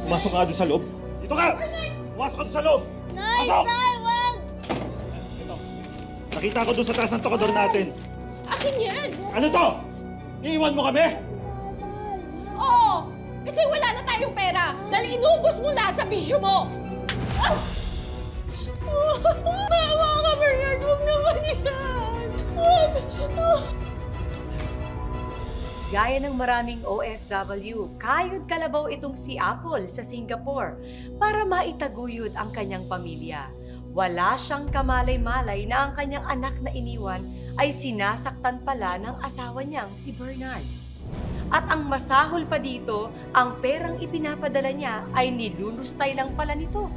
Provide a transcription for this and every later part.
Pumasok ka doon sa loob. Dito ka! Pumasok ka doon sa loob! Nay! Pasok! Nay! Wag! Ito. Nakita ko doon sa taas ng tokador natin. Akin yan! Ano to? Iiwan mo kami? Oo! Kasi wala na tayong pera dahil inubos mo lahat sa bisyo mo! Ah! Maawa ka, Bernard! Huwag naman yan! Huwag! Gaya ng maraming OFW, kayod kalabaw itong si Apple sa Singapore para maitaguyod ang kanyang pamilya. Wala siyang kamalay-malay na ang kanyang anak na iniwan ay sinasaktan pala ng asawa niyang si Bernard. At ang masahol pa dito, ang perang ipinapadala niya ay nilulustay lang pala nito.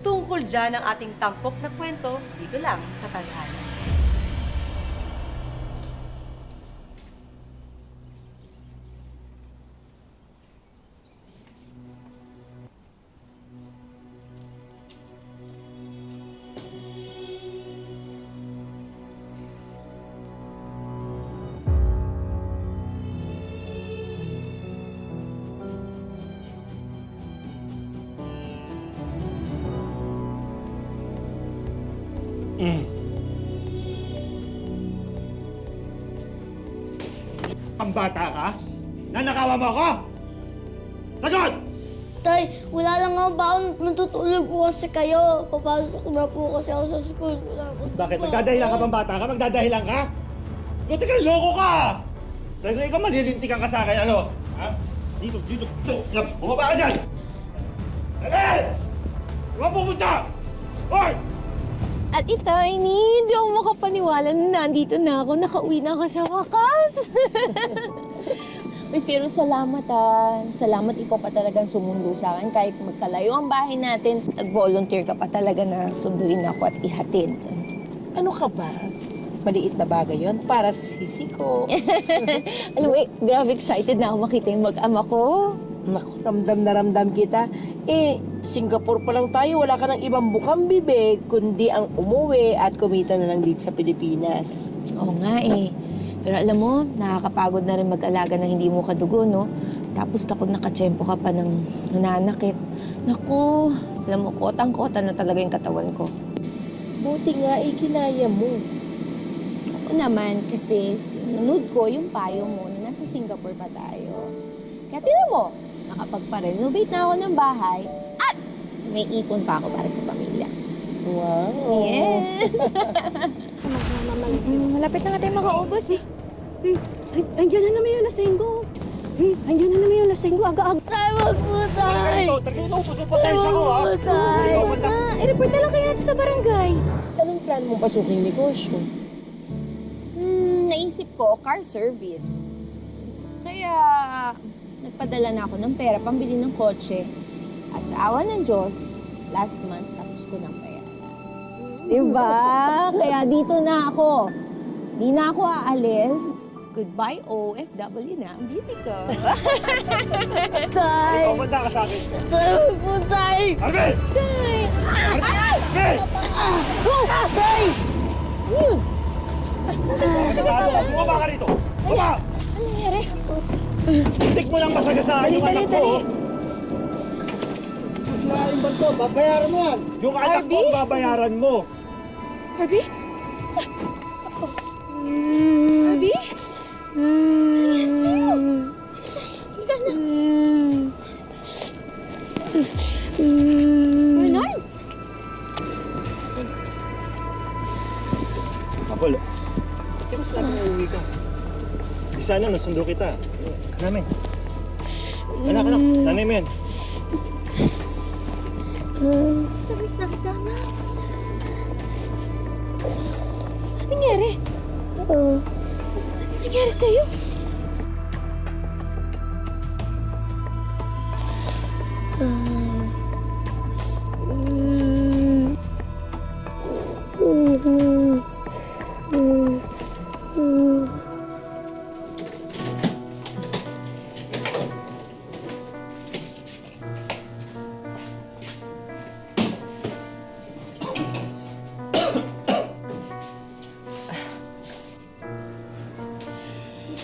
Tungkol dyan ang ating tampok na kwento dito lang sa Tadhana. Pambata ka? Nanakawa mo ako? Sagot! Tay, wala lang nga baon. Natutulog po kasi kayo. Papasok na po kasi ako sa school. Wala po. Bakit? Magdadahilan ka pambata ka? Magdadahilan ka? Buti ka, loko ka! Talagang ikaw malilintikan ka sa akin, ano? Ha? Dito, dito, dito! Bumaba ka dyan! Dali! Huwag pupunta! Hoy! At attorney, hindi ako makapaniwala na nandito na ako. Nakauwi na ako sa wakas. Uy, pero salamat Salamat ikaw pa talagang sumundo sa akin. Kahit magkalayo ang bahay natin, nag-volunteer ka pa talaga na sunduin ako at ihatid. Ano ka ba? Maliit na bagay yon para sa sisi ko. Alam mo, grabe excited na ako makita yung mag-ama ko. Naku, ramdam na ramdam kita. Singapore pa lang tayo, wala ka ng ibang bukang bibig, kundi ang umuwi at kumita na lang dito sa Pilipinas. Oo nga eh. Pero alam mo, nakakapagod na rin mag-alaga na hindi mo kadugo, no? Tapos kapag nakatsyempo ka pa ng nananakit, naku, alam mo, kotang-kota na talaga yung katawan ko. Buti nga, kinaya mo. Ako naman, kasi sinunod ko yung payo mo na nasa Singapore pa tayo. Kaya tinan mo, nakapagpa-renovate na ako ng bahay at may ipon pa ako para sa pamilya. Wow. Yes! Malapit na nga tayo makaubos eh. Andiyan na naman yung lasenggo. Andiyan na naman yung lasenggo. Aga-aga. Tay, wag po, tay! Talagang inaubos mo pasensya ko, ha? Tay! I-report na lang kayo natin sa barangay. Anong plan mong pasuking negosyo? Naisip ko, car service. Kaya nagpadala na ako ng pera pambili ng kotse. At sa awa ng Diyos, last month tapos ko ng bayaran. Diba? Kaya dito na ako. Di na ako aalis. Goodbye, OFW na ang beauty ko. Tay! Ikaw, manda ka sa akin. Tay, wag po, tay! Arvin! Tay! Arvin! Oh! Tay! Yun! Bumaba ka rito! Bumaba! Ano nangyari? Tik mo lang masagasaan yung anak ko, oh. Lain ba ito? Babayaran mo yan. Yung anak ko ang babayaran mo. Harvey? Harvey? Ano yan sa'yo? Higa na. Bernard? Apol, di ba sinabi na uwi ka? Di sana nasundo kita. Namin. Anak, nanay mo yan. Service na kita, ma. Ano nangyari? Ano nangyari sa'yo?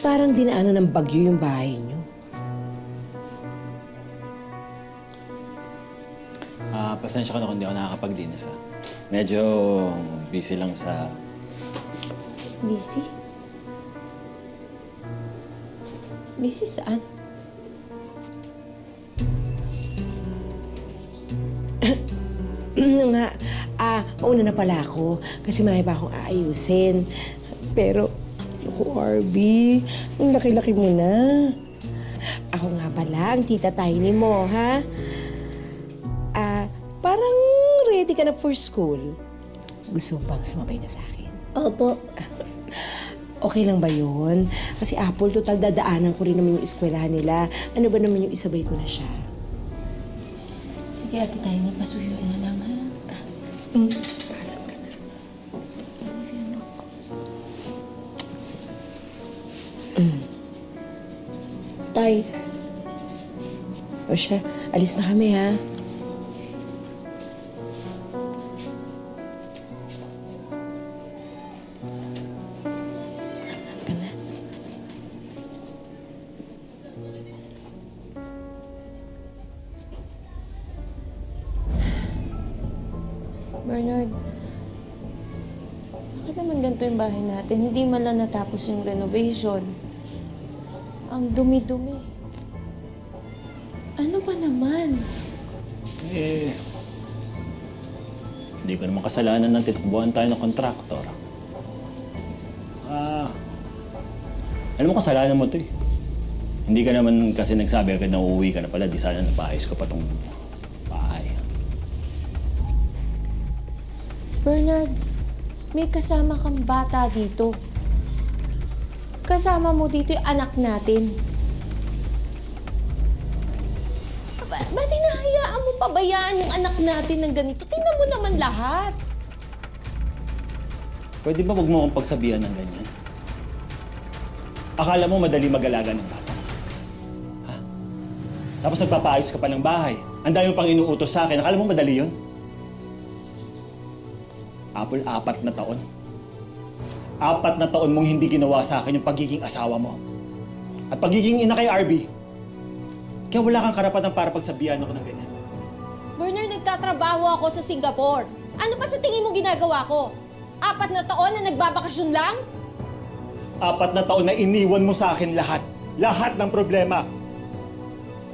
Parang dinaanan ng bagyo yung bahay niyo. Pasensya ka na kung di ako nakakapag-dinas ha. Medyo busy lang sa... Busy? Busy saan? Nga, mauna na pala ako kasi marami pa akong aayusin. Pero, ako, Arby, ang laki-laki mo na. Ako nga pala, ang tita Tiny mo, ha? Parang ready ka na for school. Gusto mo pang sumabay na sa akin? Opo. Okay lang ba yun? Kasi Apple, total dadaanan ko rin naman yung eskwelahan nila. Ano ba naman yung isabay ko na siya? Sige, Ate Tiny, pasuyo na lang, ha? Paalam ka na. Tay, O siya, alis na kami, ha? Ka na. Bernard, bakit naman ganito yung bahay natin? Hindi man lang natapos yung renovation. Ang dumi-dumi. Ano ba naman? Hindi ko naman kasalanan ng titakbuhan tayo ng kontraktor. Alam mo, kasalanan mo to eh. Hindi ka naman kasi nagsabi agad na uuwi ka na pala. Di sana napaayos ko pa tong bahay. Bernard, may kasama kang bata dito. Kasama mo dito yung anak natin. Ba't hinahayaan mo pabayaan yung anak natin ng ganito? Tingnan mo naman lahat. Pwede ba wag mo akong pagsabihan ng ganyan? Akala mo madali mag-alaga ng bata? Ha? Tapos nagpapaayos ka pa ng bahay. Ang dami mo pang inuutos sa akin. Akala mo madali yun? Apple, 4 na taon. 4 na taon mong hindi ginawa sa akin yung pagiging asawa mo. At pagiging ina kay Arby. Kaya wala kang karapatan para pagsabihan ako ng ganyan. Bernard, nagtatrabaho ako sa Singapore. Ano ba sa tingin mo ginagawa ko? 4 na taon na nagbabakasyon lang? 4 na taon na iniwan mo sa akin lahat. Lahat ng problema.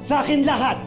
Sa akin lahat!